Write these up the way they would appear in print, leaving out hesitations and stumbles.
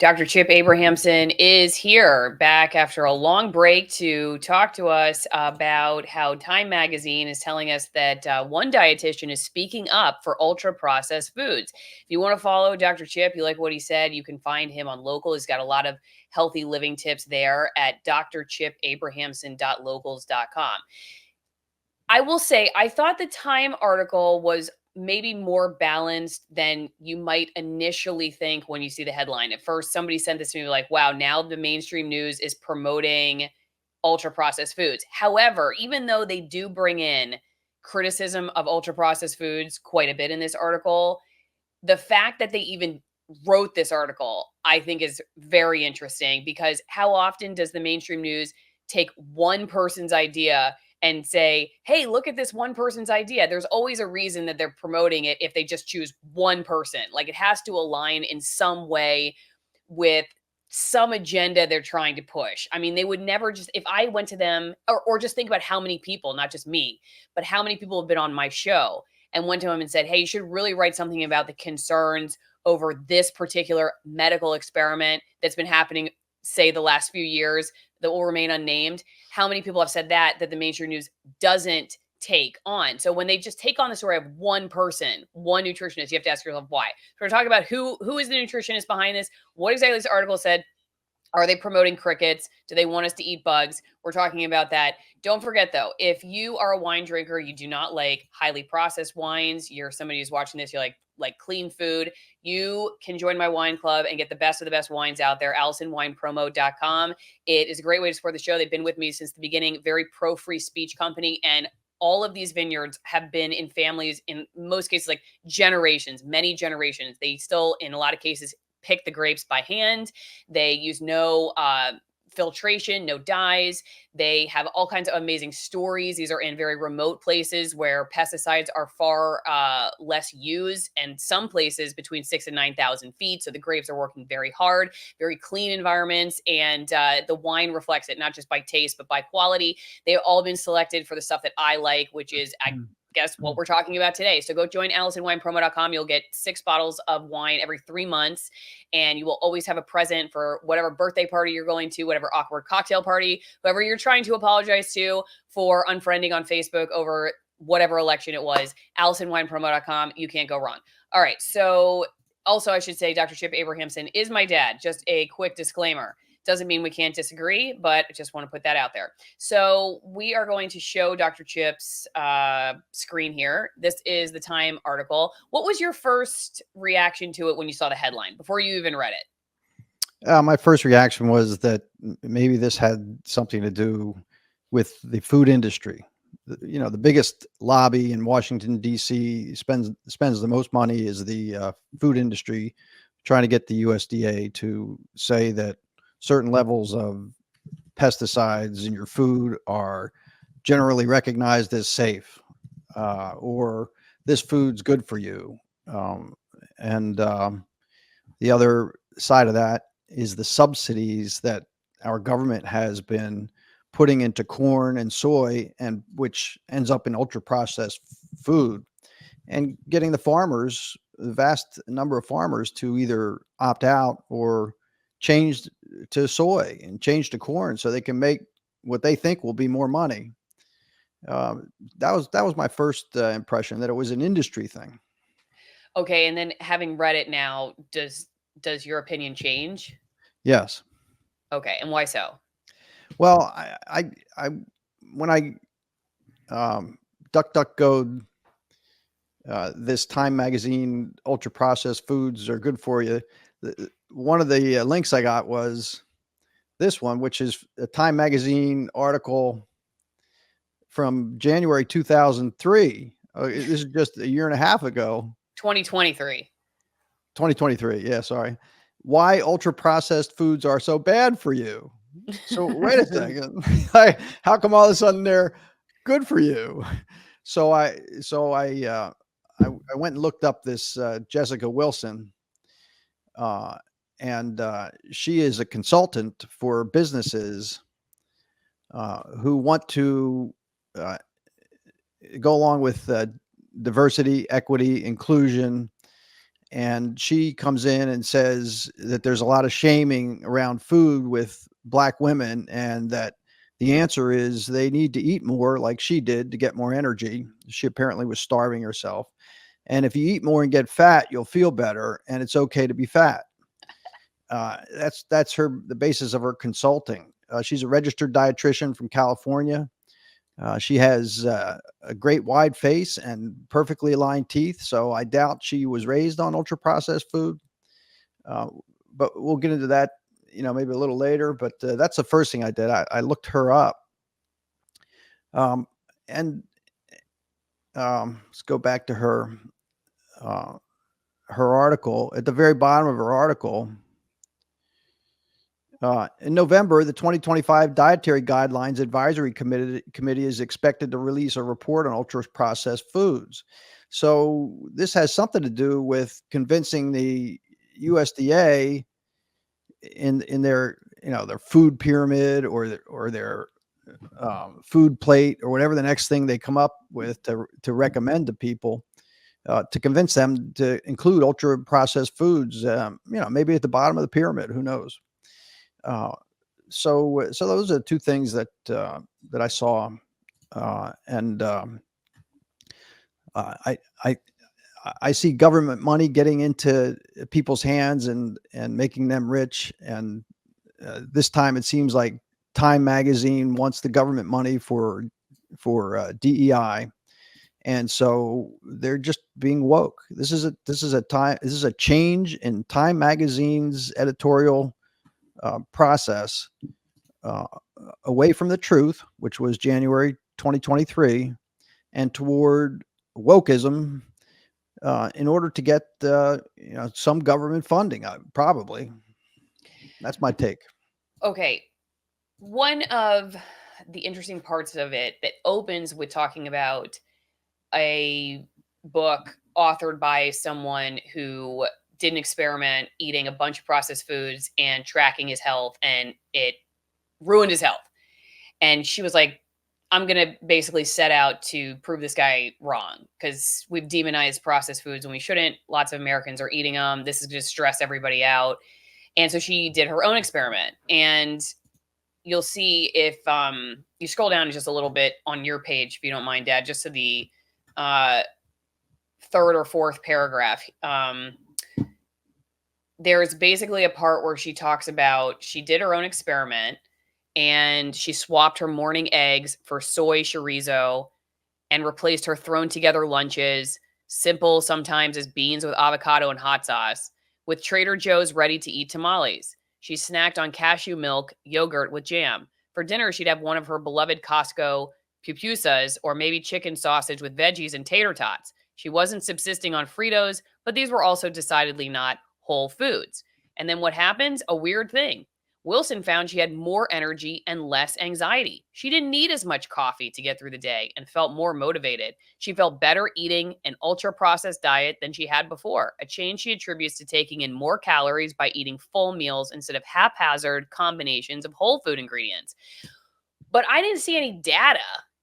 Dr. Chip Abrahamsen is here back after a long break to talk to us about how Time Magazine is telling us that One Dietitian is speaking up for ultra processed foods. If you want to follow Dr. Chip, you like what he said, you can find him on Local. He's got a lot of healthy living tips there at drchipabrahamsen.locals.com. I will say, I thought the Time article was maybe more balanced than you might initially think when you see the headline. At first, somebody sent this to me like, wow, now the mainstream news is promoting ultra processed foods. However, even though they do bring in criticism of ultra processed foods quite a bit in this article, the fact that they even wrote this article, I think is very interesting because how often does the mainstream news take one person's idea and say, hey, look at this one person's idea? There's always a reason that they're promoting it if they just choose one person. Like it has to align in some way with some agenda they're trying to push. I mean, they would never just, if I went to them, or just think about how many people, not just me, but how many people have been on my show and went to him and said, hey, you should really write something about the concerns over this particular medical experiment that's been happening, say, the last few years that will remain unnamed. How many people have said that the mainstream news doesn't take on? So when they just take on the story of one person, one nutritionist, you have to ask yourself why. So we're talking about who is the nutritionist behind this? What exactly this article said? Are they promoting crickets? Do they want us to eat bugs? We're talking about that. Don't forget, though, if you are a wine drinker, you do not like highly processed wines, you're somebody who's watching this, you're like clean food, you can join my wine club and get the best of the best wines out there. AllisonWinePromo.com. It is a great way to support the show. They've been with me since the beginning. Very pro free speech company. And all of these vineyards have been in families, in most cases, like generations, many generations. They still, in a lot of cases, pick the grapes by hand. They use no filtration, no dyes. They have all kinds of amazing stories. These are in very remote places where pesticides are far less used, and some places between 6,000 and 9,000 feet. So the grapes are working very hard, very clean environments, and the wine reflects it, not just by taste, but by quality. They've all been selected for the stuff that I like, which is guess what we're talking about today. So go join AllisonWinePromo.com. You'll get 6 bottles of wine every 3 months, and you will always have a present for whatever birthday party you're going to, whatever awkward cocktail party, whoever you're trying to apologize to for unfriending on Facebook over whatever election it was. AllisonWinePromo.com. You can't go wrong. All right. So also, I should say, Dr. Chip Abrahamsen is my dad. Just a quick disclaimer. Doesn't mean we can't disagree, but I just want to put that out there. So we are going to show Dr. Chip's screen here. This is the Time article. What was your first reaction to it when you saw the headline before you even read it? My first reaction was that maybe this had something to do with the food industry. The biggest lobby in Washington, D.C. spends the most money is the food industry, trying to get the USDA to say that certain levels of pesticides in your food are generally recognized as safe, or this food's good for you. And the other side of that is the subsidies that our government has been putting into corn and soy, and which ends up in ultra processed food, and getting the vast number of farmers to either opt out or change to soy and change to corn so they can make what they think will be more money. That was my first impression, that it was an industry thing. Okay, and then having read it now, does your opinion change? Yes. Okay, and why so? Well, I when I DuckDuckGo, this Time Magazine, ultra processed foods are good for you. One of the links I got was this one, which is a Time Magazine article from January 2003. This is just a year and a half ago. 2023. 2023. Yeah, sorry. Why ultra processed foods are so bad for you. So wait a second. How come all of a sudden they're good for you? So I went and looked up this Jessica Wilson, and she is a consultant for businesses who want to go along with diversity, equity, inclusion, and she comes in and says that there's a lot of shaming around food with Black women, and that the answer is they need to eat more like she did to get more energy. She apparently was starving herself. And if you eat more and get fat, you'll feel better, and it's okay to be fat. That's the basis of her consulting. She's a registered dietitian from California. She has a great wide face and perfectly aligned teeth, so I doubt she was raised on ultra processed food. Uh, but we'll get into that, maybe a little later. But that's the first thing I did. I looked her up, um, and let's go back to uh, her article. At the very bottom of her article, in November, the 2025 Dietary Guidelines Advisory Committee is expected to release a report on ultra-processed foods. So this has something to do with convincing the USDA in their their food pyramid, or their food plate, or whatever the next thing they come up with to recommend to people, to convince them to include ultra-processed foods. Maybe at the bottom of the pyramid. Who knows? Uh, so those are two things that I saw, and I I I see government money getting into people's hands and making them rich. And this time it seems like Time Magazine wants the government money for DEI, and so they're just being woke. This is a change in Time Magazine's editorial process, uh, away from the truth, which was January 2023, and toward wokeism, in order to get some government funding. Probably that's my take. Okay. One of the interesting parts of it that opens with talking about a book authored by someone who did an experiment eating a bunch of processed foods and tracking his health, and it ruined his health. And she was like, I'm going to basically set out to prove this guy wrong, because we've demonized processed foods when we shouldn't. Lots of Americans are eating them. This is going to stress everybody out. And so she did her own experiment. And you'll see, if you scroll down just a little bit on your page, if you don't mind, Dad, just to the uh, third or fourth paragraph, there's basically a part where she talks about she did her own experiment, and she swapped her morning eggs for soy chorizo and replaced her thrown together lunches, simple sometimes as beans with avocado and hot sauce, with Trader Joe's ready to eat tamales. She snacked on cashew milk, yogurt with jam. For dinner, she'd have one of her beloved Costco pupusas, or maybe chicken sausage with veggies and tater tots. She wasn't subsisting on Fritos, but these were also decidedly not whole foods. And then what happens? A weird thing. Wilson found she had more energy and less anxiety. She didn't need as much coffee to get through the day and felt more motivated. She felt better eating an ultra processed diet than she had before, a change she attributes to taking in more calories by eating full meals instead of haphazard combinations of whole food ingredients. But I didn't see any data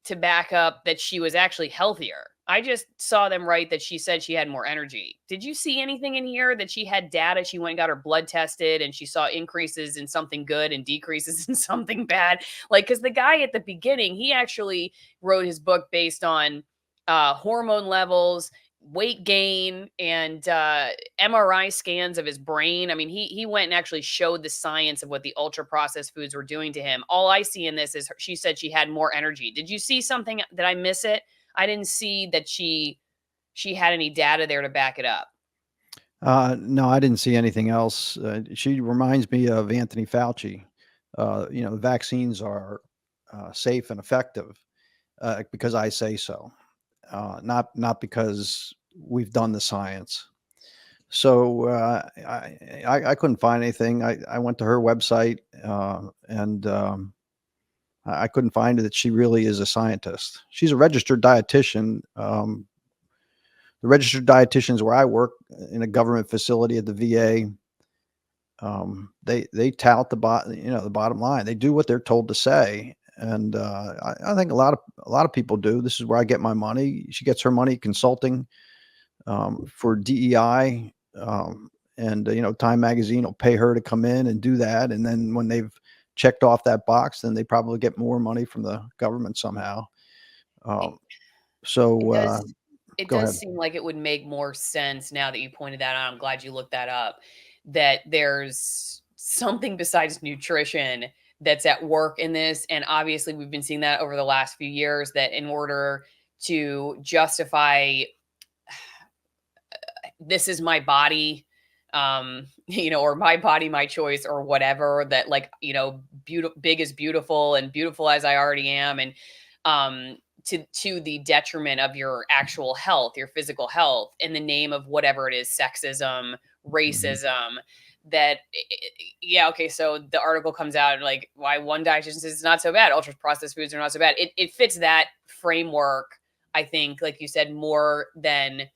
to back up that she was actually healthier. I just saw them write that she said she had more energy. Did you see anything in here that she had data? She went and got her blood tested and she saw increases in something good and decreases in something bad. Like, because the guy at the beginning, he actually wrote his book based on hormone levels, weight gain, and MRI scans of his brain. I mean, he went and actually showed the science of what the ultra processed foods were doing to him. All I see in this is she said she had more energy. Did you see something? Did I miss it? I didn't see that she had any data there to back it up. No, I didn't see anything else. She reminds me of Anthony Fauci. The vaccines are safe and effective because I say so, not because we've done the science. So I couldn't find anything. I went to her website, and I couldn't find that she really is a scientist. She's a registered dietitian. The registered dietitians where I work, in a government facility at the VA, they tout the bottom line. They do what they're told to say, and I think a lot of people do. This is where I get my money. She gets her money consulting for DEI And Time Magazine will pay her to come in and do that, and then when they've checked off that box, then they probably get more money from the government somehow. It, Um, it so does it go does ahead. seem like it would make more sense now that you pointed that out. I'm glad you looked that up. That there's something besides nutrition that's at work in this. And obviously, we've been seeing that over the last few years that in order to justify this is my body, or my body, my choice, or whatever, that like, beautiful, big is beautiful and beautiful as I already am. And to the detriment of your actual health, your physical health, in the name of whatever it is, sexism, Mhm. racism. Yeah, okay, so the article comes out and like, why one dietitian says it's not so bad, ultra processed foods are not so bad. It fits that framework, I think, like you said, more than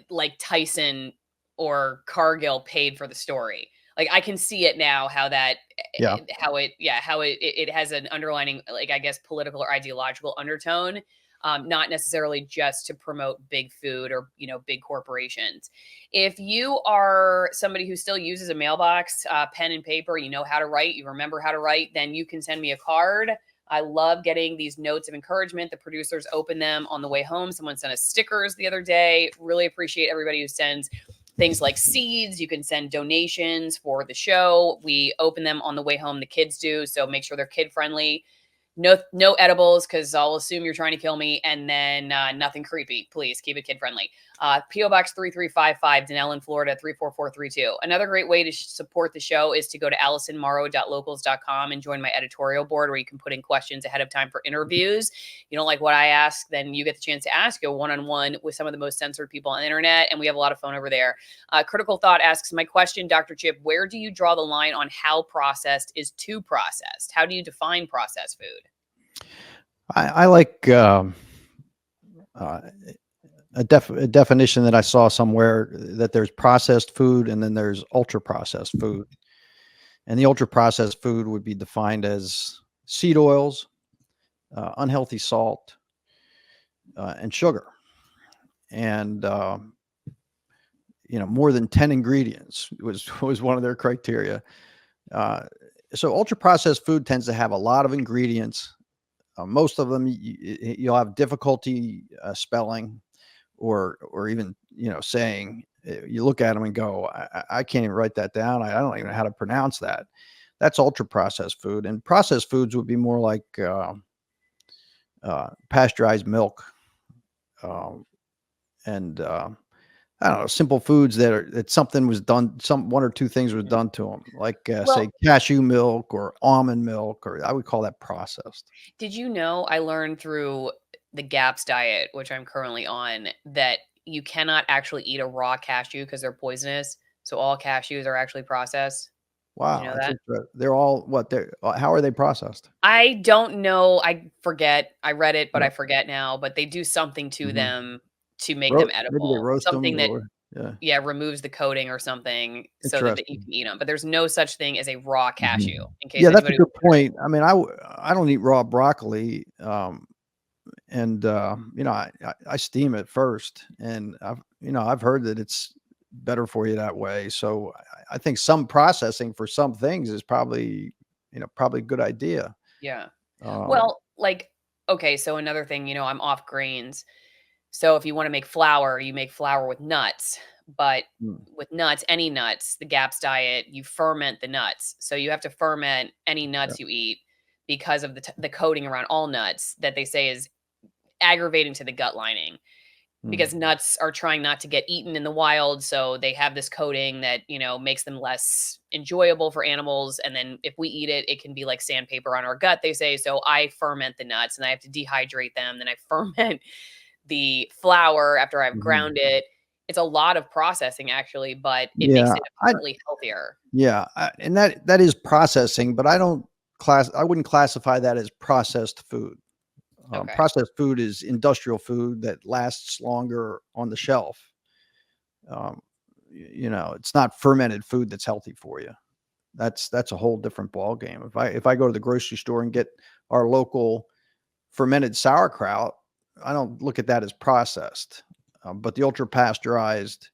like Tyson or Cargill paid for the story. Like I can see it now how that Yeah. how it has an underlining, like, I guess, political or ideological undertone, not necessarily just to promote big food or big corporations. If you are somebody who still uses a mailbox, pen and paper, you know how to write, you remember how to write, then you can send me a card. I love getting these notes of encouragement. The producers open them on the way home. Someone sent us stickers the other day. Really appreciate everybody who sends things like seeds. You can send donations for the show. We open them on the way home. The kids do. So make sure they're kid friendly. No edibles, because I'll assume you're trying to kill me. And then nothing creepy. Please keep it kid friendly. PO Box 3355, Denellen, Florida 34432. Another great way to support the show is to go to AllisonMorrow.locals.com and join my editorial board, where you can put in questions ahead of time for interviews. You don't like what I ask, then you get the chance to ask a one-on-one with some of the most censored people on the internet, and we have a lot of fun over there. Critical Thought asks, my question, Dr. Chip, where do you draw the line on how processed is too processed? How do you define processed food? I like uh, a definition that I saw somewhere, that there's processed food and then there's ultra processed food. And the ultra processed food would be defined as seed oils, unhealthy salt, and sugar. And more than 10 ingredients was one of their criteria. Uh, so ultra processed food tends to have a lot of ingredients. Most of them you'll have difficulty spelling, or even saying. You look at them and go, I can't even write that down. I don't even know how to pronounce that. That's ultra processed food. And processed foods would be more like pasteurized milk, um, and I don't know, simple foods that something was done, one or two things was done to them, like say Well, cashew milk or almond milk, or I would call that processed. did you know, I learned through the GAPS diet, which I'm currently on, that you cannot actually eat a raw cashew because they're poisonous. So all cashews are actually processed. Did you Wow, know that's that? interesting. They're all what they're how are they processed? I don't know. I forget. I read it, but Yeah. I forget now. But they do something to Mhm. them to make them Maybe they edible. roast them, Something that, or yeah, yeah, removes the coating or something so that you interesting. can eat them. But there's no such thing as a raw cashew, Mhm. in case Yeah, that's a anybody was good wondering. point. I mean, I don't eat raw broccoli, and I steam it first, and I've heard that it's better for you that way. So I think some processing for some things is probably a good idea. Yeah. Um, Well, like, okay, so another thing, I'm off grains. So if you want to make flour, you make flour with nuts. But mm, with nuts, any nuts, the GAPS diet, you ferment the nuts. So you have to ferment any yeah, nuts you eat because of the coating around all nuts that they say is aggravating to the gut lining, mm, because nuts are trying not to get eaten in the wild, so they have this coating that makes them less enjoyable for animals, and then if we eat it, it can be like sandpaper on our gut, they say. So I ferment the nuts and I have to dehydrate them, then I ferment the flour after I've mhm. ground it. It's a lot of processing, actually, but it makes Yeah, it I apparently healthier. yeah, and that is processing, but I wouldn't classify that as processed food. Okay. Processed food is industrial food that lasts longer on the shelf. Um, it's not fermented food that's healthy for you. That's a whole different ball game. If I go to the grocery store and get our local fermented sauerkraut, I don't look at that as processed. But the ultra pasteurized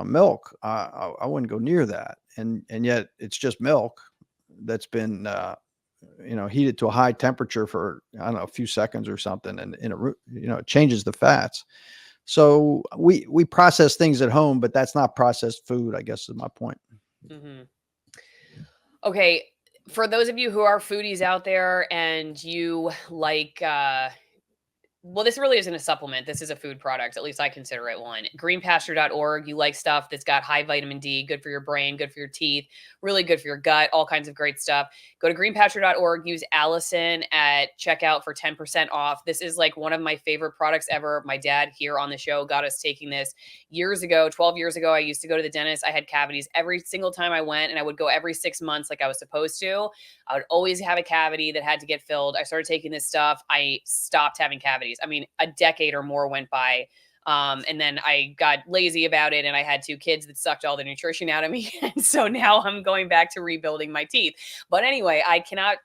milk, I wouldn't go near that. And yet it's just milk that's been, heated to a high temperature for, I don't know, a few seconds or something, and it changes the fats. So we process things at home, but that's not processed food, I guess is my point. Mhm. Okay, for those of you who are foodies out there and you like, well, this really isn't a supplement. This is a food product. At least I consider it one. Greenpasture.org. You like stuff that's got high vitamin D, good for your brain, good for your teeth, really good for your gut, all kinds of great stuff. Go to greenpasture.org. Use Allison at checkout for 10% off. This is like one of my favorite products ever. My dad here on the show got us taking this years ago, 12 years ago. I used to go to the dentist. I had cavities every single time I went, and I would go every 6 months like I was supposed to. I would always have a cavity that had to get filled. I started taking this stuff. I stopped having cavities. I mean, a decade or more went by. And then I got lazy about it, and I had two kids that sucked all the nutrition out of me. And so now I'm going back to rebuilding my teeth. But anyway, I cannot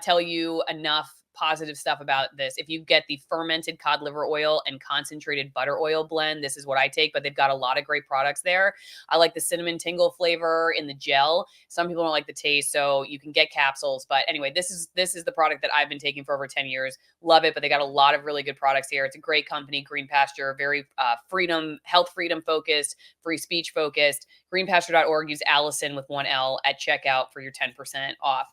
tell you enough positive stuff about this. If you get the fermented cod liver oil and concentrated butter oil blend, this is what I take, but they've got a lot of great products there. I like the cinnamon tingle flavor in the gel. Some people don't like the taste, so you can get capsules. But anyway, this is the product that I've been taking for over 10 years. Love it, but they got a lot of really good products here. It's a great company, Green Pasture, very health freedom focused, free speech focused. Greenpasture.org. Use Allison with one L at checkout for your 10% off.